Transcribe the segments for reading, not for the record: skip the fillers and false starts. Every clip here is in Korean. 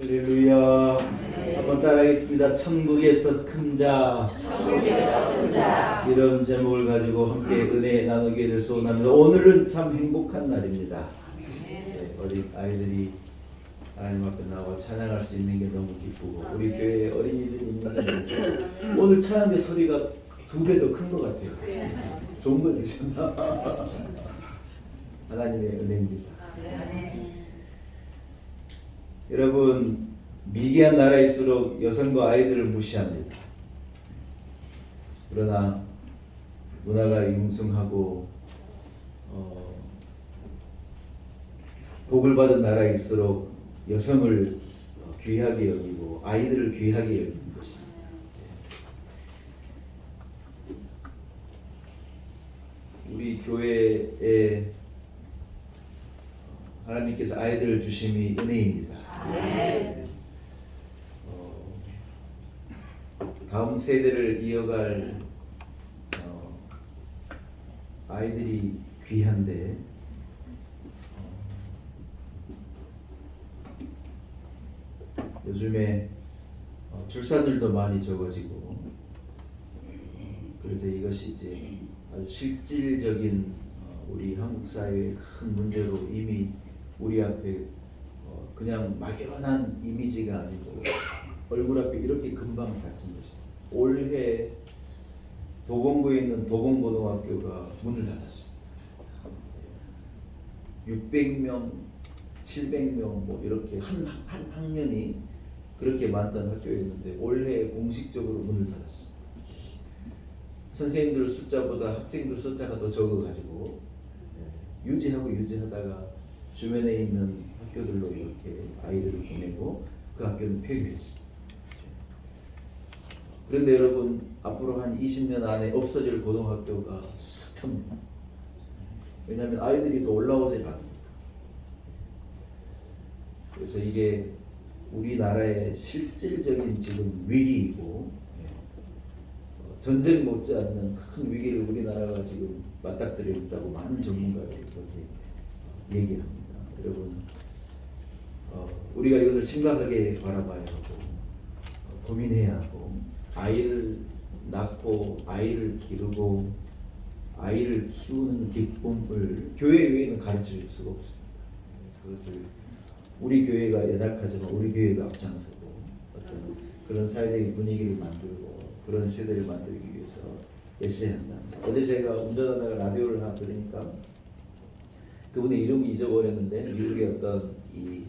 할렐루야. 한번 따라하겠습니다. 천국에서 큰 자. 이런 제목을 가지고 함께 은혜 나누기를 소원합니다. 오늘은 참 행복한 날입니다. 어린 아이들이 하나님 앞에 나와 찬양할 수 있는 게 너무 기쁘고, 우리 교회에 어린이들이 있는 오늘 찬양대 소리가 2배 더 큰 것 같아요. 좋은 걸 드셨나? 하나님의 은혜입니다. 여러분, 미개한 나라일수록 여성과 아이들을 무시합니다. 그러나 문화가 융성하고 복을 받은 나라일수록 여성을 귀하게 여기고 아이들을 귀하게 여기는 것입니다. 우리 교회에 하나님께서 아이들을 주심이 은혜입니다. 다음 세대를 이어갈 아이들이 귀한데, 요즘에 출산율도 많이 적어지고, 그래서 이것이 이제 아주 실질적인 우리 한국 사회의 큰 문제로 이미 우리 앞에 그냥 막연한 이미지가 아니고 얼굴 앞에 이렇게 금방 닫힌 것입니다. 올해 도봉구에 있는 도봉고등학교가 문을 닫았습니다. 600명, 700명 뭐 이렇게 한 학년이 그렇게 많던 학교였는데 올해 공식적으로 문을 닫았습니다. 선생님들 숫자보다 학생들 숫자가 더 적어가지고 유지하다가 주변에 있는 학교들로 이렇게 아이들을 보내고 그 학교는 폐교했습니다. 그런데 여러분, 앞으로 한 20년 안에 없어질 고등학교가 숱합니다. 왜냐하면 아이들이 더 올라오지 않습니다. 그래서 이게 우리나라의 실질적인 지금 위기이고, 전쟁 못지않는 큰 위기를 우리나라가 지금 맞닥뜨려 있다고 많은 전문가들이 그렇게 얘기합니다. 여러분, 우리가 이것을 심각하게 바라봐야 하고 고민해야 하고, 아이를 낳고 아이를 기르고 아이를 키우는 기쁨을 교회 외에는 가르쳐줄 수가 없습니다. 그것을 우리 교회가 연약하지만 우리 교회가 앞장서고 어떤 그런 사회적인 분위기를 만들고 그런 세대를 만들기 위해서 애써야 한다. 어제 제가 운전하다가 라디오를 하나 들으니까 그분의 이름을 잊어버렸는데, 미국의 어떤 이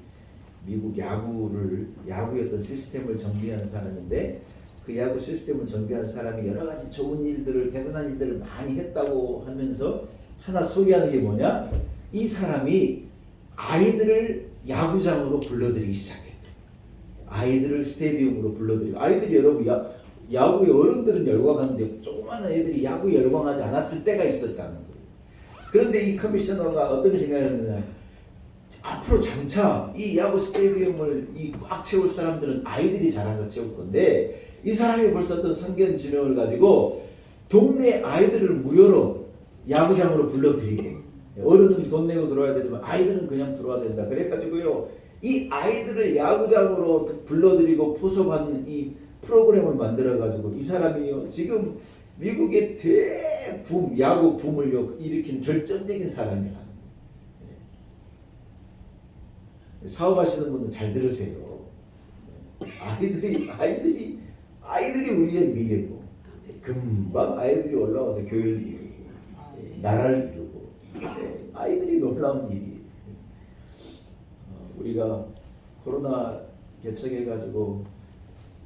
미국 야구의 어떤 시스템을 정비한 사람인데, 그 야구 시스템을 정비한 사람이 여러 가지 좋은 일들을, 대단한 일들을 많이 했다고 하면서 하나 소개하는 게 뭐냐? 이 사람이 아이들을 야구장으로 불러들이기 시작했대. 아이들을 스테디움으로 불러들이고, 아이들이 여러분 야구에 어른들은 열광하는데 조그마한 애들이 야구에 열광하지 않았을 때가 있었다는 거예요. 그런데 이 커미셔너가 어떤 생각을 했느냐? 앞으로 장차 이 야구 스테디움을 꽉 채울 사람들은 아이들이 자라서 채울 건데, 이 사람이 벌써 어떤 성견 지명을 가지고 동네 아이들을 무료로 야구장으로 불러들이고, 어른은 돈 내고 들어와야 되지만 아이들은 그냥 들어와야 된다. 그래가지고요, 이 아이들을 야구장으로 불러들이고 포섭하는 이 프로그램을 만들어가지고 이 사람이요, 지금 미국의 대붐, 야구 붐을 일으킨 결정적인 사람이야. 사업하시는 분은 잘 들으세요. 아이들이 우리의 미래고, 금방 아이들이 올라와서 교회를 이루고 나라를 이루고, 아이들이 놀라운 일이에요. 우리가 코로나 개척해가지고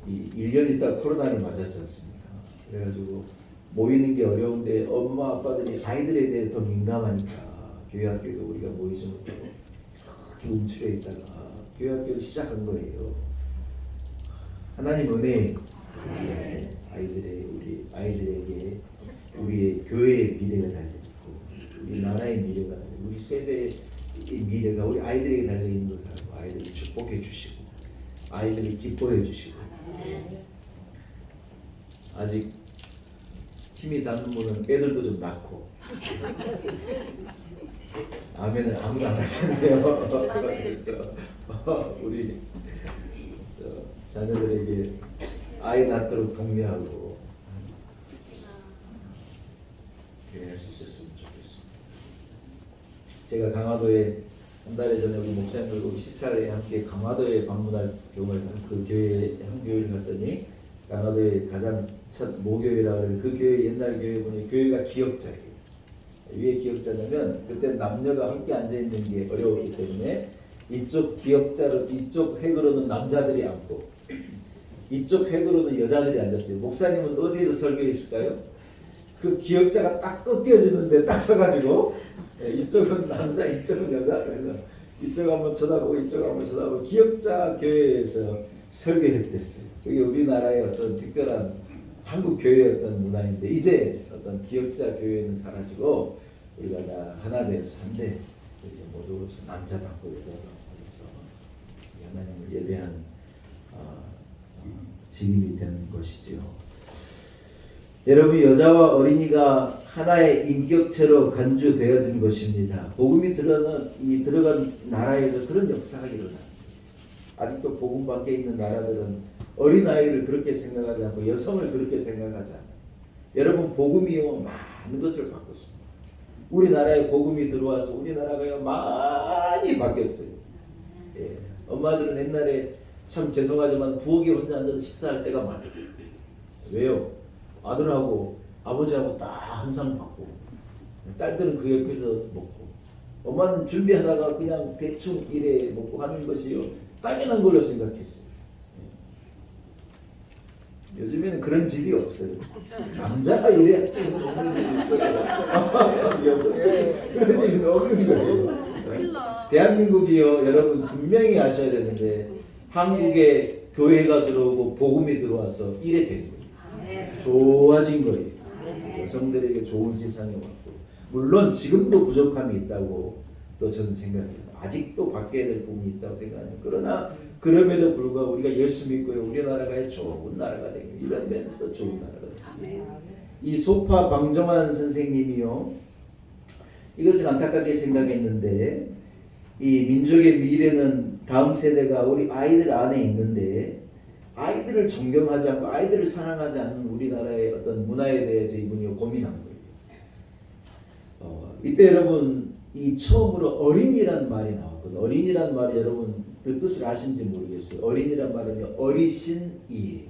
1년 있다 코로나를 맞았지 않습니까? 그래가지고 모이는 게 어려운데 엄마 아빠들이 아이들에 대해 더 민감하니까 교회 학교도 우리가 모이지 못하고 이렇게 움츠려 있다가 교회 학교를 시작한 거예요. 하나님 은혜, 우리 아이들에게 우리의 교회의 미래가 달려있고, 우리 나라의 미래가 달려있고, 우리 세대의 미래가 우리 아이들에게 달려있는 것을 알고 아이들을 축복해 주시고 아이들을 기뻐해 주시고, 아직 힘이 닿는 분은 애들도 좀 낳고, 아멘은 아무도 안 하시네요. 그래서 우리 자녀들에게 아이 낳도록 독려하고 그렇게 할 수 있었으면 좋겠습니다. 제가 강화도에 한 달 전에 우리 목사님들과 식사를 함께 강화도에 방문할 경우를 그 교회 한 교회를 갔더니 강화도의 가장 첫 모교회라고 하는데 그 교회 옛날 교회 보니 교회가 기역자예요. 왜 기역자냐면 그때 남녀가 함께 앉아 있는 게 어려웠기 때문에 이쪽 기역자로 이쪽 획으로는 남자들이 앉고 이쪽 획으로는 여자들이 앉았어요. 목사님은 어디에서 설교했을까요? 그 기역자가 딱 꺾여지는데 딱 서가지고 이쪽은 남자 이쪽은 여자 그래서 이쪽 한번 쳐다보고 이쪽 한번 쳐다보고 기역자 교회에서 설교했댔어요. 그게 우리나라의 어떤 특별한 한국 교회의 어떤 문화인데 이제 어떤 기역자 교회는 사라지고 우리가 다 하나 되어서 한데 모두로서 남자도 하고 여자도 하고 해서 하나님을 예배하는 직임이 된 것이지요. 여러분 여자와 어린이가 하나의 인격체로 간주되어진 것입니다. 복음이 들어간 나라에서 그런 역사가 일어납니다. 아직도 복음 밖에 있는 나라들은 어린아이를 그렇게 생각하지 않고 여성을 그렇게 생각하지 않아요. 여러분 복음이요 많은 것을 바꿨습니다. 우리나라에 복음이 들어와서 우리나라가 많이 바뀌었어요. 예. 엄마들은 옛날에 참 죄송하지만 부엌에 혼자 앉아서 식사할 때가 많았어요. 왜요? 아들하고 아버지하고 딱 한 상 받고 딸들은 그 옆에서 먹고 엄마는 준비하다가 그냥 대충 이래 먹고 하는 것이요 당연한 걸로 생각했어요. 요즘에는 그런 집이 없어요. 남자가 이래야 좀 먹는 일이 있어요. 그런 일은 없는 거예요. 대한민국이요 여러분 분명히 아셔야 되는데 한국에 교회가 들어오고 복음이 들어와서 이래 된 거예요. 좋아진 거예요. 여성들에게 좋은 세상이 왔고 물론 지금도 부족함이 있다고 또 저는 생각해요. 아직도 바뀌어야 될 부분이 있다고 생각해요. 그러나 그럼에도 불구하고 우리가 예수 믿고요 우리나라가 좋은 나라가 되고 이런 면에서도 좋은 나라가 되고 이 소파 방정환 선생님이요 이것을 안타깝게 생각했는데 이 민족의 미래는 다음 세대가 우리 아이들 안에 있는데 아이들을 존경하지 않고 아이들을 사랑하지 않는 우리나라의 어떤 문화에 대해서 이분이 고민한 거예요. 이때 여러분 이 처음으로 어린이란 말이 나왔거든요. 어린이란 말이 여러분 그 뜻을 아시는지 모르겠어요. 어린이란 말은요 어리신이에요.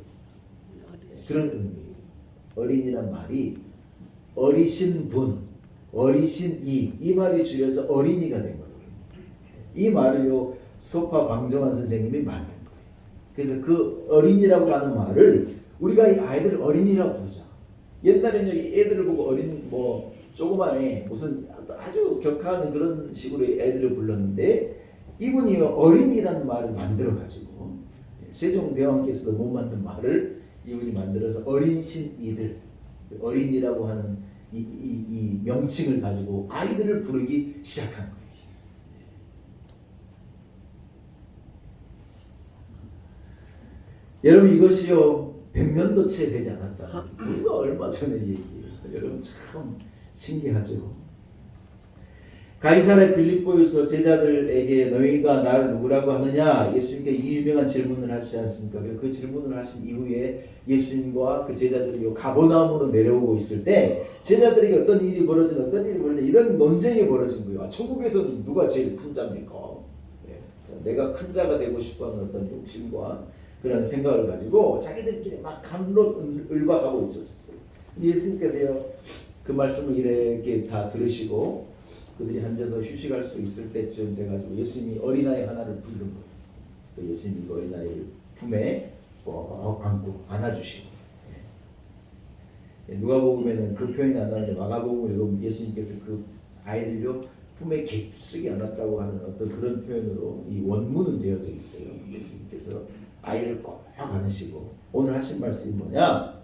그런 의미예요. 어린이란 말이 어리신 분, 어리신이 이 말이 줄여서 어린이가 된 거예요. 이 말을요 소파 방정환 선생님이 만든 거예요. 그래서 그 어린이라고 하는 말을 우리가 이 아이들을 어린이라고 부르자. 옛날에는 애들을 보고 어린 뭐 조그만 애 무슨 아주 격하는 그런 식으로 애들을 불렀는데 이분이 어린이라는 말을 만들어 가지고 세종대왕께서도 못 만든 말을 이분이 만들어서 어린신이들 어린이라고 하는 이 명칭을 가지고 아이들을 부르기 시작한 거예요. 여러분 이것이요 100년도 채 되지 않았다. 우리가 얼마 전에 얘기해요. 여러분 참 신기하죠. 가이사랴 빌립보에서 제자들에게 너희가 나를 누구라고 하느냐 예수님께 이 유명한 질문을 하시지 않습니까? 그 질문을 하신 이후에 예수님과 그 제자들이 가버나움으로 내려오고 있을 때 제자들에게 어떤 일이 벌어진 이런 논쟁이 벌어진 거예요. 천국에서는 누가 제일 큰 자입니까? 내가 큰 자가 되고 싶어하는 어떤 욕심과 그런 생각을 가지고 자기들끼리 막 감론을박하고 있었어요. 예수님께서요 그 말씀을 이렇게 다 들으시고 그들이 앉아서 휴식할 수 있을 때쯤 돼가지고 예수님이 어린아이 하나를 부른 거예요. 예수님이 그 어린아이를 품에 꼭 안고 안아주시고 누가복음에는 그 표현이 안 나오는데 마가복음을 읽으면 예수님께서 그 아이를요 품에 깊숙이 안았다고 하는 어떤 그런 표현으로 이 원문은 되어져 있어요. 예수님께서 아이를 꼭 안으시고 오늘 하신 말씀이 뭐냐?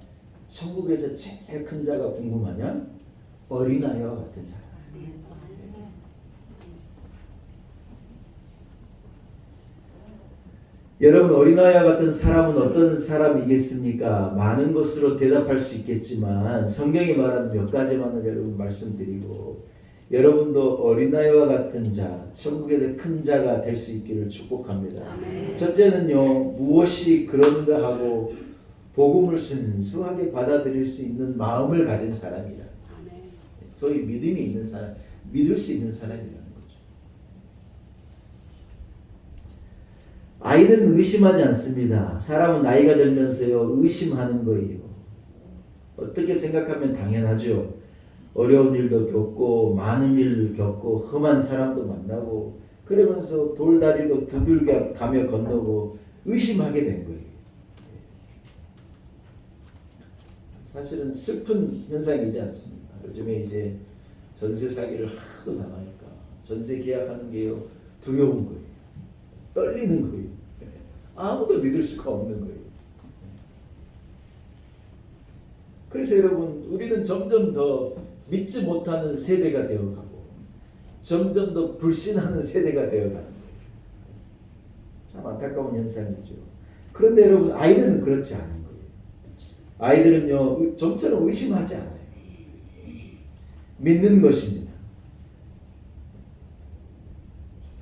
천국에서 제일 큰 자가 궁금하냐? 어린아이와 같은 자. 여러분 어린아이와 같은 사람은 어떤 사람이겠습니까? 많은 것으로 대답할 수 있겠지만 성경이 말하는 몇 가지만을 여러분 말씀드리고 여러분도 어린아이와 같은 자, 천국에서 큰 자가 될 수 있기를 축복합니다. 아멘. 첫째는요, 무엇이 그런가 하고 복음을 순수하게 받아들일 수 있는 마음을 가진 사람이다. 아멘. 소위 믿음이 있는 사람, 믿을 수 있는 사람이라는 거죠. 아이들은 의심하지 않습니다. 사람은 나이가 들면서요, 의심하는 거예요. 어떻게 생각하면 당연하죠. 어려운 일도 겪고 많은 일을 겪고 험한 사람도 만나고 그러면서 돌다리도 두들겨 가며 건너고 의심하게 된 거예요. 사실은 슬픈 현상이지 않습니까? 요즘에 이제 전세 사기를 하도 당하니까 전세 계약하는 게요 두려운 거예요. 떨리는 거예요. 아무도 믿을 수가 없는 거예요. 그래서 여러분, 우리는 점점 더 믿지 못하는 세대가 되어가고 점점 더 불신하는 세대가 되어가는 거예요. 참 안타까운 현상이죠. 그런데 여러분, 아이들은 그렇지 않은 거예요. 아이들은요, 좀처럼 의심하지 않아요. 믿는 것입니다.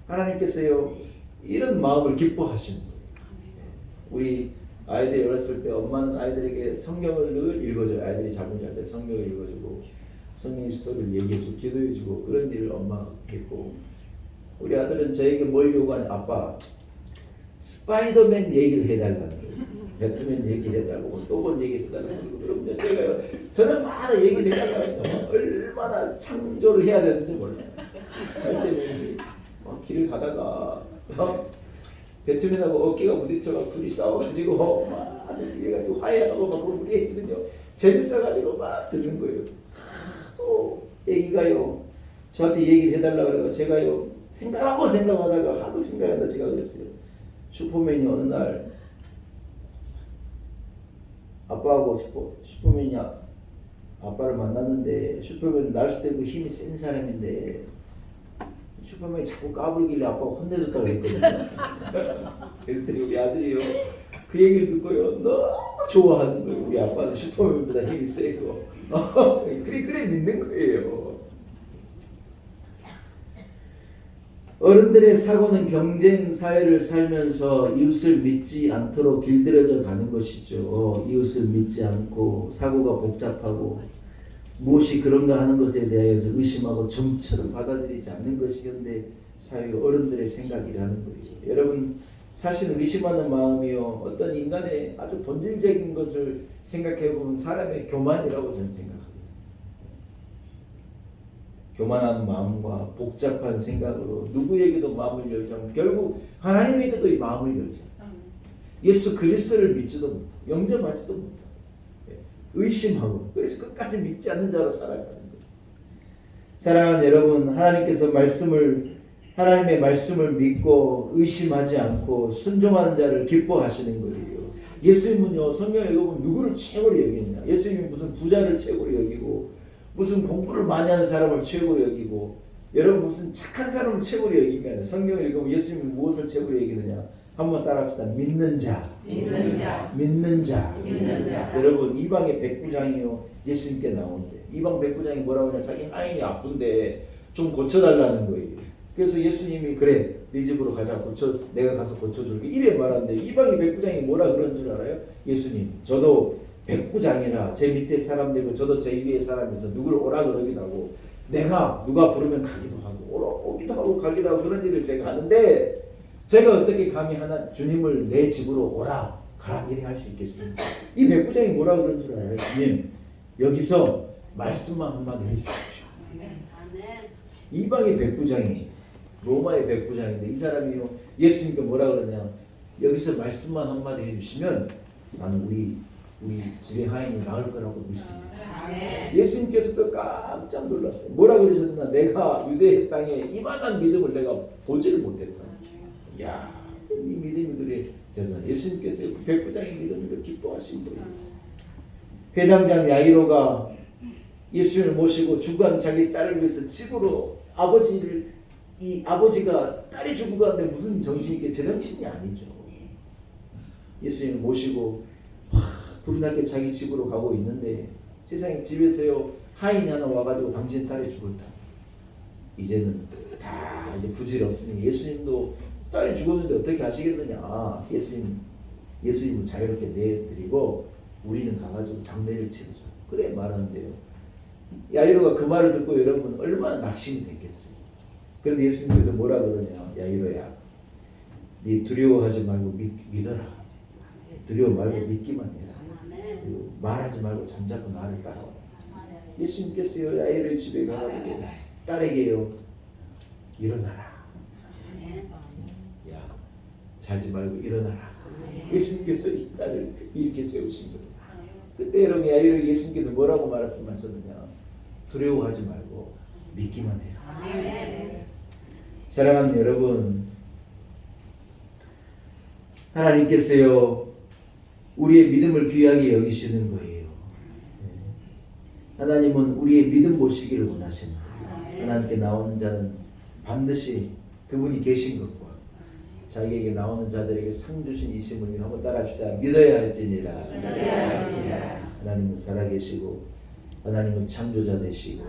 하나님께서요, 이런 마음을 기뻐하시는 거예요. 우리 아이들이 어렸을 때 엄마는 아이들에게 성경을 늘 읽어줘요. 아이들이 잠을 잘 때 성경을 읽어주고 성경 스토리를 얘기해주고 기도해주고 그런 일을 엄마가 했고, 우리 아들은 저에게 뭘 요구하냐, 아빠 스파이더맨 얘기를 해달라는 거예요. 배트맨 얘기를 해달라고 또 뭔 얘기를 해달라고. 그러면 제가요 저녁마다 얘기를 해달라고 얼마나 창조를 해야 되는지 몰라요. 스파이더맨이 길을 가다가 배트맨하고 어깨가 부딪혀가 둘이 싸워가지고 막 이래가지고 화해하고 막 그런 우리 애기는요 재밌어가지고 막 듣는 거예요. 또 애기가요 저한테 얘기를 해달라 그래요. 제가요 생각하다가 하도 생각한다 제가 그랬어요. 슈퍼맨이 어느 날 아빠하고 슈퍼맨이 아빠를 만났는데, 슈퍼맨 날 수 있고 힘이 센 사람인데 슈퍼맨이 자꾸 까불길래 아빠가 혼내줬다 그랬거든요. 그랬더니 우리 아들이요 그 얘기를 듣고요 너무 좋아하는 거예요. 우리 아빠는 슈퍼맨보다 힘이 세고 그래 믿는 거예요. 어른들의 사고는 경쟁 사회를 살면서 이웃을 믿지 않도록 길들여져 가는 것이죠. 이웃을 믿지 않고 사고가 복잡하고 무엇이 그런가 하는 것에 대해서 의심하고 좀처럼 받아들이지 않는 것이 현대 사회 어른들의 생각이라는 거예요. 여러분, 사실은 의심하는 마음이요 어떤 인간의 아주 본질적인 것을 생각해 보면 사람의 교만이라고 저는 생각합니다. 교만한 마음과 복잡한 생각으로 누구에게도 마음을 열지 않고 결국 하나님에게도 이 마음을 열지 않고 예수 그리스도를 믿지도 못하고 영접하지도 못하고 의심하고 그래서 끝까지 믿지 않는 자로 살아가는 거예요. 사랑하는 여러분, 하나님께서 하나님의 말씀을 믿고 의심하지 않고 순종하는 자를 기뻐하시는 거예요. 예수님은요 성경에 읽어보면 누구를 최고로 여기느냐, 예수님이 무슨 부자를 최고로 여기고 무슨 공부를 많이 하는 사람을 최고로 여기고 여러분 무슨 착한 사람을 최고로 여긴 게 아니라 성경을 읽으면 예수님이 무엇을 최고로 여기느냐, 한번 따라합시다. 믿는 자. 여러분 이방의 백부장이요 예수님께 나오는데 이방 백부장이 뭐라고 하냐, 자기 하인이 아픈데 좀 고쳐달라는 거예요. 그래서 예수님이 그래 네 집으로 가자, 내가 가서 고쳐줄게 이래 말하는데 이방의 백부장이 뭐라 그런 줄 알아요? 예수님 저도 백부장이라 제 밑에 사람들고 저도 제 위에 사람이서 누굴 오라 그러기도 하고 내가 누가 부르면 가기도 하고 오기도 하고 가기도 하고 그런 일을 제가 하는데 제가 어떻게 감히 주님을 내 집으로 오라 가라 이래 할 수 있겠습니까? 이 백부장이 뭐라 그런 줄 알아요? 주님 여기서 말씀만 한마디 해주십시오. 이방의 백부장이 로마의 백부장인데 이 사람이요 예수님께 뭐라 그러냐, 여기서 말씀만 한마디 해주시면 나는 우리 집의 하인이 나을 거라고 믿습니다. 예수님께서도 깜짝 놀랐어요. 뭐라 그러셨나, 내가 유대 땅에 이만한 믿음을 내가 보지를 못했다. 야, 이 믿음이 그래 대단해. 예수님께서 그 백부장의 믿음을 기뻐하신 거예요. 회당장 야이로가 예수님을 모시고 죽은 자기 딸을 위해서 집으로 아버지가 딸이 죽고 가는데 무슨 정신이 있게 제정신이 아니죠. 예수님을 모시고 불이 났게 자기 집으로 가고 있는데 세상에 집에서요 하인이 하나 와가지고 당신 딸이 죽었다. 이제는 다 이제 부질없으니 예수님도 딸이 죽었는데 어떻게 하시겠느냐. 예수님은 자유롭게 내드리고 우리는 가가지고 장례를 치르자. 그래 말하는데요. 야이로가 그 말을 듣고 여러분 얼마나 낙심이 됐겠어요. 그런데 예수님께서 뭐라 그러냐. 야이로야, 네 두려워하지 말고 믿어라. 두려워 말고 믿기만 해라. 그리고 말하지 말고 잠자코 나를 따라와라. 예수님께서요 야이로의 집에 가가지고 딸에게요 일어나라. 야, 자지 말고 일어나라. 예수님께서 이 딸을 이렇게 세우신 거예요. 그때 여러분 야이로 예수님께서 뭐라고 말씀하셨느냐. 두려워하지 말고 믿기만 해라. 사랑하는 여러분, 하나님께서요 우리의 믿음을 귀하게 여기시는 거예요. 하나님은 우리의 믿음 보시기를 원하시는 거예요. 하나님께 나오는 자는 반드시 그분이 계신 것과 자기에게 나오는 자들에게 상 주신 이심을 한번 따라합시다. 믿어야 할지니라. 하나님은 살아계시고 하나님은 창조자 되시고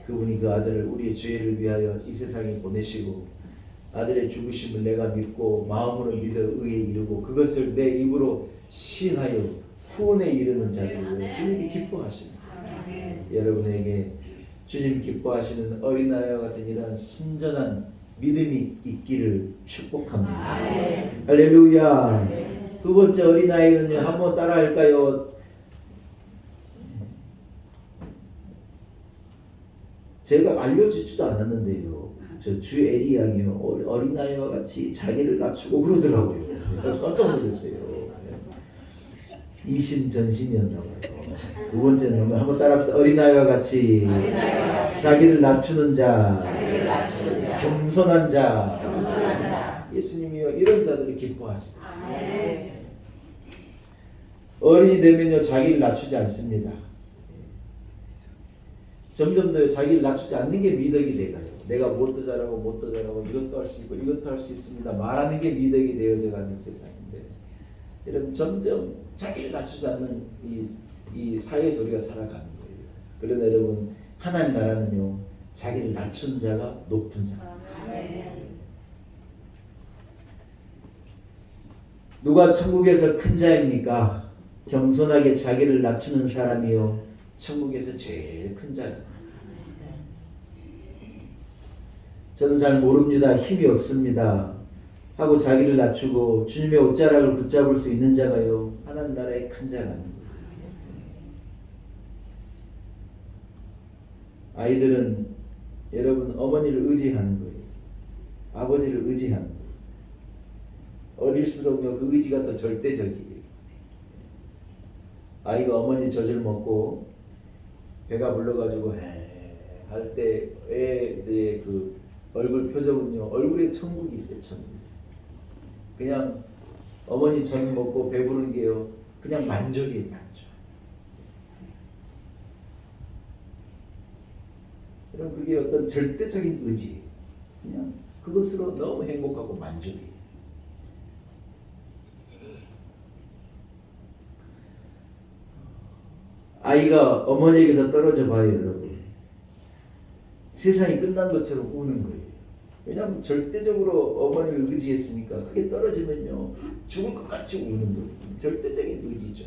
그분이 그 아들을 우리의 죄를 위하여 이 세상에 보내시고 아들의 죽으심을 내가 믿고 마음으로 믿어 의에 이르고 그것을 내 입으로 시인하여 구원에 이르는 자들을 주님이 기뻐하십니다. 여러분에게 주님 기뻐하시는 어린아이와 같은 이러한 순전한 믿음이 있기를 축복합니다. 할렐루야. 두 번째 어린아이는요, 한번 따라할까요? 제가 알려지지도 않았는데요. 저 주 에리 양이요 어린아이와 같이 자기를 낮추고 그러더라고요. 깜짝 놀랐어요. 이심전심이었나봐요. 두 번째는 한번 따라합시다. 어린아이와 같이 자기를 낮추는 자, 겸손한 자. 예수님이요 이런 자들을 기뻐하시다. 어린이 되면요 자기를 낮추지 않습니다. 점점 더 자기를 낮추지 않는 게 미덕이 되가요. 내가 무엇도 잘하고 무엇도 잘하고 이것도 할 수 있고 이것도 할 수 있습니다. 말하는 게 미덕이 되어져가는 세상인데 여러분 점점 자기를 낮추지 않는 이 사회에서 우리가 살아가는 거예요. 그러나 여러분 하나님 나라는요 자기를 낮춘 자가 높은 자. 누가 천국에서 큰 자입니까? 겸손하게 자기를 낮추는 사람이요 천국에서 제일 큰 자입니다. 저는 잘 모릅니다. 힘이 없습니다. 하고 자기를 낮추고 주님의 옷자락을 붙잡을 수 있는 자가요 하나님 나라의 큰 자라는 거예요. 아이들은 여러분 어머니를 의지하는 거예요. 아버지를 의지하는 거예요. 어릴수록요 그 의지가 더 절대적이에요. 아이가 어머니 젖을 먹고 배가 불러가지고 할 때 애의 그 얼굴 표정은요 얼굴에 천국이 있어요. 천국. 그냥 어머니 젖 먹고 배부른 게요 그냥 만족이에요. 만족. 그럼 그게 어떤 절대적인 의지 그냥 그것으로 너무 행복하고 만족이에요. 아이가 어머니에게서 떨어져 봐요. 여러분 세상이 끝난 것처럼 우는 거예요. 왜냐하면 절대적으로 어머니를 의지했으니까 그게 떨어지면요 죽을 것 같이 우는 거예요. 절대적인 의지죠.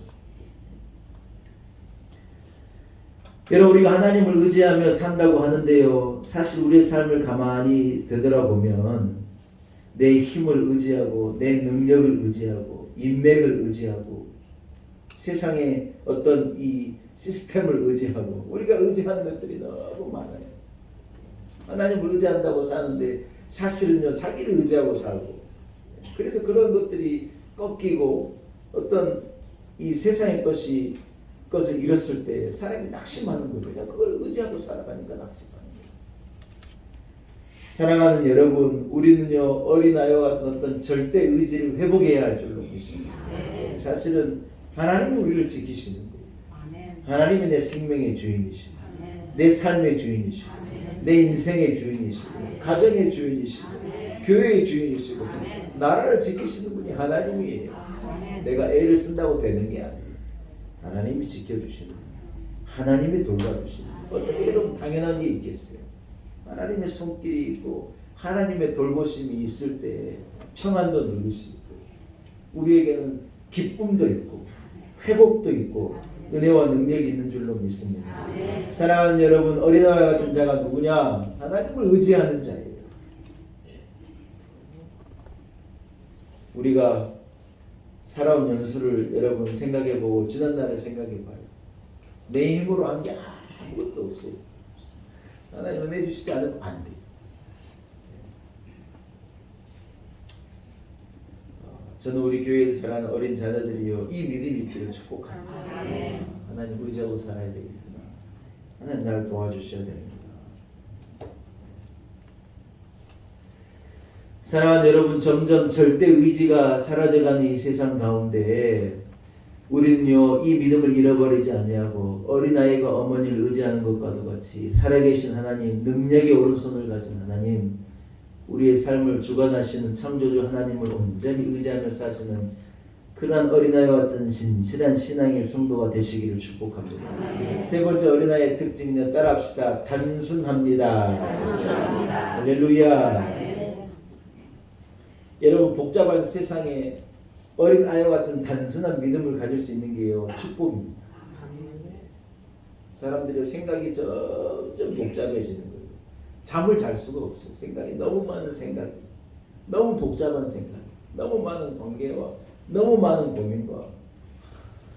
여러분 우리가 하나님을 의지하며 산다고 하는데요 사실 우리의 삶을 가만히 되돌아보면 내 힘을 의지하고 내 능력을 의지하고 인맥을 의지하고 세상의 어떤 이 시스템을 의지하고 우리가 의지하는 것들이 너무 많아요. 하나님을 의지한다고 사는데 사실은요 자기를 의지하고 살고 그래서 그런 것들이 꺾이고 어떤 이 세상의 것을 잃었을 때 사람이 낙심하는 거예요. 그냥 그걸 의지하고 살아가니까 낙심하는 거예요. 사랑하는 여러분 우리는요 어린아이와 같은 어떤 절대 의지를 회복해야 할 줄로 믿습니다. 사실은 하나님이 우리를 지키시는 거예요. 하나님이 내 생명의 주인이시고 내 삶의 주인이시고 내 인생의 주인이시고 가정의 주인이시고 교회의 주인이시고 나라를 지키시는 분이 하나님이에요. 내가 애를 쓴다고 되는 게 아니에요. 하나님이 지켜주시는 거예요. 하나님이 돌봐주시는 거예요. 어떻게 여러분 당연한 게 있겠어요. 하나님의 손길이 있고 하나님의 돌보심이 있을 때 평안도 누릴 수 있고 우리에게는 기쁨도 있고 회복도 있고 은혜와 능력이 있는 줄로 믿습니다. 사랑하는 여러분, 어린아이 같은 자가 누구냐? 하나님을 의지하는 자예요. 우리가 살아온 연수를 여러분 생각해보고 지난날을 생각해봐요. 내 힘으로 한 게 아무것도 없어요. 하나님 은혜 주시지 않으면 안 돼요. 저는 우리 교회에서 자라는 어린 자녀들이요, 이 믿음이 있기를 축복합니다. 하나님 의지하고 살아야 되겠구나. 하나님 나를 도와주셔야 됩니다. 사랑하는 여러분, 점점 절대 의지가 사라져가는 이 세상 가운데 우리는요, 이 믿음을 잃어버리지 아니하고 어린아이가 어머니를 의지하는 것과도 같이 살아계신 하나님, 능력의 오른손을 가진 하나님, 우리의 삶을 주관하시는 창조주 하나님을 온전히 의지하며 사시는 그러한 어린아이와 같은 진실한 신앙의 성도가 되시기를 축복합니다. 세 번째 어린아이의 특징은요, 따라합시다. 단순합니다. 할렐루야. 여러분, 복잡한 세상에 어린아이와 같은 단순한 믿음을 가질 수 있는 게요, 축복입니다. 사람들의 생각이 점점 복잡해지는 거예요. 잠을 잘 수가 없어요. 생각이 너무 많은 생각이, 너무 복잡한 생각, 너무 많은 관계와 너무 많은 고민과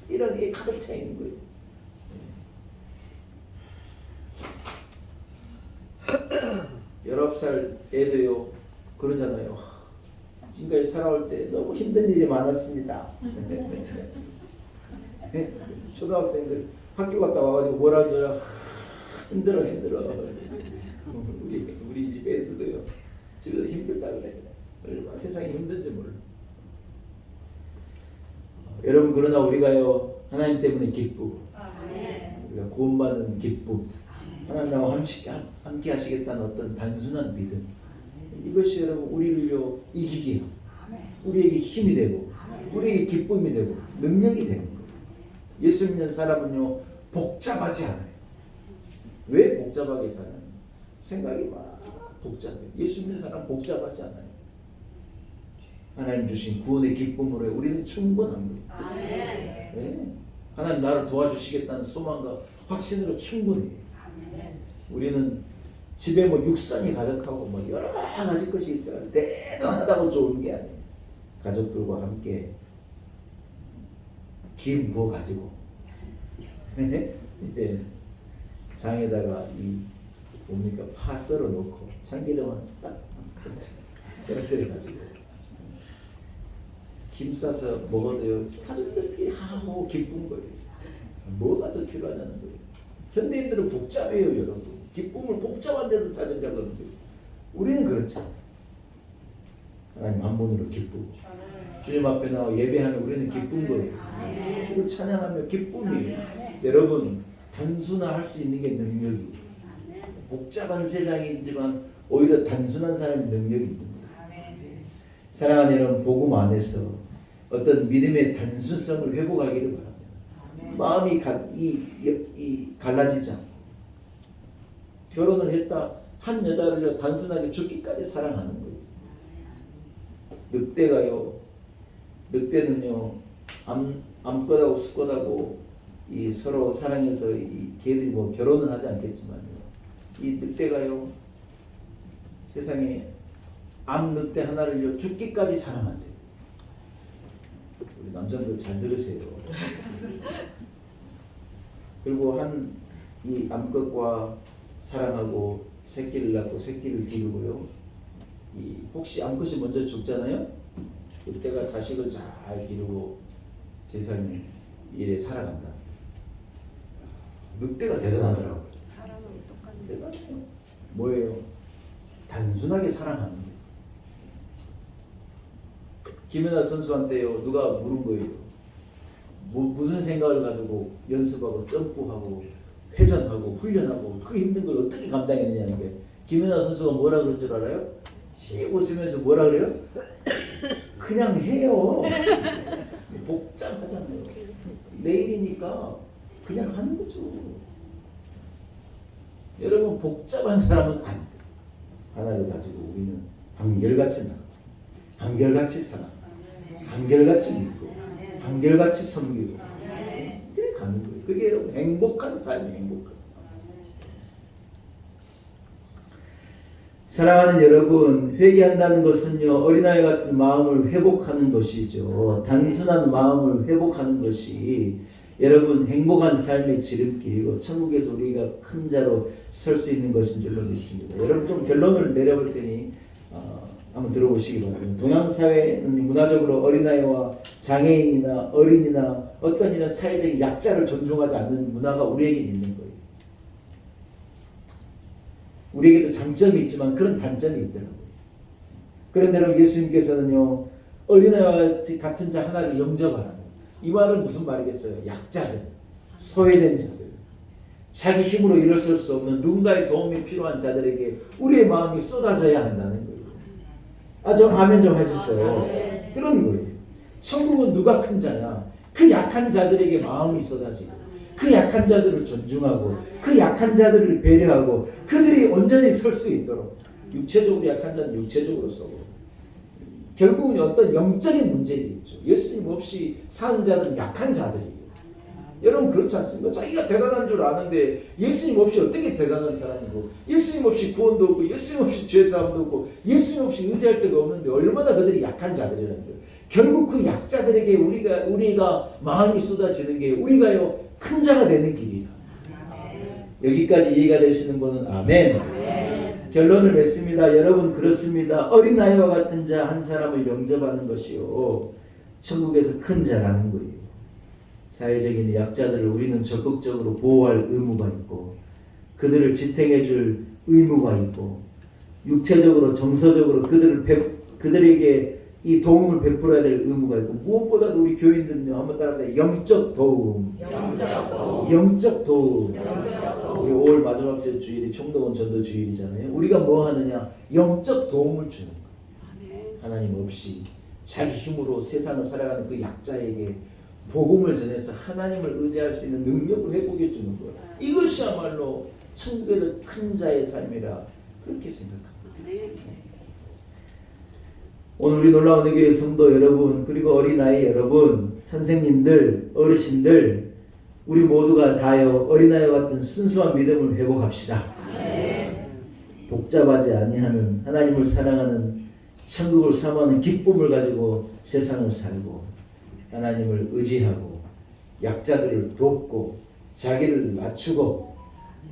이런 게 가득 차 있는 거예요. 19살 애도요 그러잖아요. 지금까지 살아올 때 너무 힘든 일이 많았습니다. 초등학생들 학교 갔다 와가지고 뭐라 하더라, 힘들어. 우리 집 애들도요, 집에서 힘들다 그래. 얼마나 세상이 힘든지 몰라. 여러분, 그러나 우리가요, 하나님 때문에 기쁘고 우리가 구원받는 기쁨, 하나님 나와 함께 하시겠다는 어떤 단순한 믿음, 이것이 여러분 우리를요 이기게 하고 우리에게 힘이 되고 우리에게 기쁨이 되고 능력이 되는 거예요. 예수 믿는 사람은요 복잡하지 않아요. 왜 복잡하게 살아요? 생각이 막 복잡해요. 예수 믿는 사람 복잡하지 않아요. 하나님 주신 구원의 기쁨으로 우리는 충분한 거예요. 네. 하나님 나를 도와주시겠다는 소망과 확신으로 충분해요. 우리는 집에 뭐 육선이 가득하고 뭐 여러 가지 것이 있어요. 대단하다고 좋은 게 아니에요. 가족들과 함께 김부 가지고 장에다가 이 뭡니까 파 썰어 놓고 참기름만 딱 떨어뜨려 가지고 김 싸서 먹어도요 가족들끼리 하고 기쁜 거예요. 뭐가 더 필요하냐는 거예요. 현대인들은 복잡해요, 여러분. 기쁨을 복잡한 데서 찾으려고 하는 거예요. 우리는 그렇지 않아요. 하나님 한 분으로 기쁘고 주님 앞에 나와 예배하면 우리는 기쁜 거예요. 주를 찬양하며 기쁨이에요. 여러분, 단순화할 수 있는 게 능력이에요. 복잡한 세상이지만 오히려 단순한 사람이 능력이 있는 거예요. 사랑하는 여러분, 복음 안에서 어떤 믿음의 단순성을 회복하기를 바랍니다. 마음이 갈라지지 않고 결혼을 했다 한 여자를 단순하게 죽기까지 사랑하는 거예요. 늑대는요 암컷하고 수컷하고 이 서로 사랑해서 이 개들이 뭐 결혼은 하지 않겠지만요, 이 늑대가요 세상에 암늑대 하나를요 죽기까지 사랑한대요. 우리 남자들 잘 들으세요. 그리고 이 암컷과 사랑하고 새끼를 낳고 새끼를 기르고요. 혹시 암컷이 먼저 죽잖아요. 그때가 자식을 잘 기르고 세상에 일에 살아간다. 늑대가 대단하더라고요. 사람은 똑같네. 대단해요. 뭐예요? 단순하게 사랑하는 거예요. 김연아 선수한테요 누가 물은 거예요. 무슨 생각을 가지고 연습하고 점프하고 회전하고 훈련하고 그 힘든 걸 어떻게 감당했느냐는 게, 김연아 선수가 뭐라 그런 줄 알아요? 씩 웃으면서 뭐라 그래요? 그냥 해요. 복잡하잖아요. 내일이니까 그냥 하는 거죠. 여러분, 복잡한 사람은 안 돼. 하나를 가지고 우리는 한결같이 나가, 한결같이 살아, 한결같이 믿고, 한결같이 섬기고, 그래 가는 거예요. 그게 여러분 행복한 삶이 행복한 삶. 사랑하는 여러분, 회개한다는 것은요, 어린아이 같은 마음을 회복하는 것이죠. 단순한 마음을 회복하는 것이 여러분 행복한 삶의 지름길이고 천국에서 우리가 큰 자로 설 수 있는 것인 줄로 믿습니다. 여러분 좀 결론을 내려볼 테니 한번 들어보시기 바랍니다. 동양 사회는 문화적으로 어린아이와 장애인이나 어린이나 어떤 이런 사회적인 약자를 존중하지 않는 문화가 우리에게 있는 거예요. 우리에게도 장점이 있지만 그런 단점이 있더라고요. 그런데 여러분 예수님께서는요, 어린아이와 같은 자 하나를 영접하라는, 이 말은 무슨 말이겠어요? 약자들, 소외된 자들, 자기 힘으로 일어설 수 없는 누군가의 도움이 필요한 자들에게 우리의 마음이 쏟아져야 한다는 거예요. 좀 아멘 좀 하시죠. 그런 거예요. 천국은 누가 큰 자냐? 그 약한 자들에게 마음이 쏟아지고, 그 약한 자들을 존중하고, 그 약한 자들을 배려하고, 그들이 온전히 설 수 있도록, 육체적으로 약한 자는 육체적으로 서고, 결국은 어떤 영적인 문제겠죠. 예수님 없이 사는 자들은 약한 자들이에요. 여러분 그렇지 않습니까? 자기가 대단한 줄 아는데 예수님 없이 어떻게 대단한 사람이고, 예수님 없이 구원도 없고, 예수님 없이 죄사함도 없고, 예수님 없이 의지할 데가 없는데 얼마나 그들이 약한 자들이라는 거예요. 결국 그 약자들에게 우리가 마음이 쏟아지는 게 우리가요 큰 자가 되는 길이라. 여기까지 이해가 되시는 분은 아멘. 결론을 맺습니다. 여러분 그렇습니다. 어린아이와 같은 자 한 사람을 영접하는 것이요 천국에서 큰 자라는 거예요. 사회적인 약자들을 우리는 적극적으로 보호할 의무가 있고, 그들을 지탱해 줄 의무가 있고, 육체적으로 정서적으로 그들에게 이 도움을 베풀어야 될 의무가 있고, 무엇보다도 우리 교인들은요, 한번 따라하세요. 영적 도움. 영적 도움. 우리 5월 마지막 주일이 총동원 전도 주일이잖아요. 우리가 뭐 하느냐? 영적 도움을 주는 거예요. 하나님 없이 자기 힘으로 세상을 살아가는 그 약자에게 복음을 전해서 하나님을 의지할 수 있는 능력을 회복해 주는 거예요. 이것이야말로 천국에서 큰 자의 삶이라 그렇게 생각합니다. 오늘 우리 놀라운 교회 성도 여러분, 그리고 어린아이 여러분, 선생님들, 어르신들, 우리 모두가 다요 어린아이와 같은 순수한 믿음을 회복합시다. 복잡하지 아니하는, 하나님을 사랑하는, 천국을 사모하는 기쁨을 가지고 세상을 살고, 하나님을 의지하고 약자들을 돕고 자기를 낮추고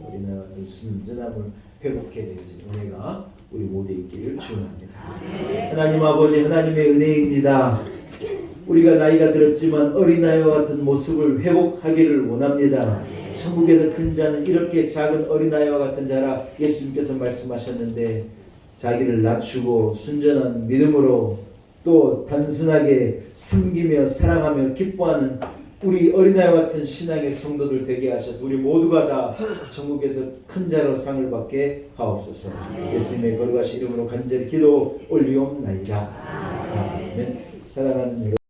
어린아이와 같은 순전함을 회복해야 되어진 은혜가 우리 모두에 있기를 축원합니다. 하나님 아버지, 하나님의 은혜입니다. 우리가 나이가 들었지만 어린아이와 같은 모습을 회복하기를 원합니다. 천국에서 큰 자는 이렇게 작은 어린아이와 같은 자라 예수님께서 말씀하셨는데, 자기를 낮추고 순전한 믿음으로 또 단순하게 섬기며 사랑하며 기뻐하는 우리 어린아이와 같은 신앙의 성도들 되게 하셔서 우리 모두가 다 천국에서 큰 자로 상을 받게 하옵소서. 예수님의 거룩하신 이름으로 간절히 기도 올리옵나이다. 아멘. 사랑하는 여러분.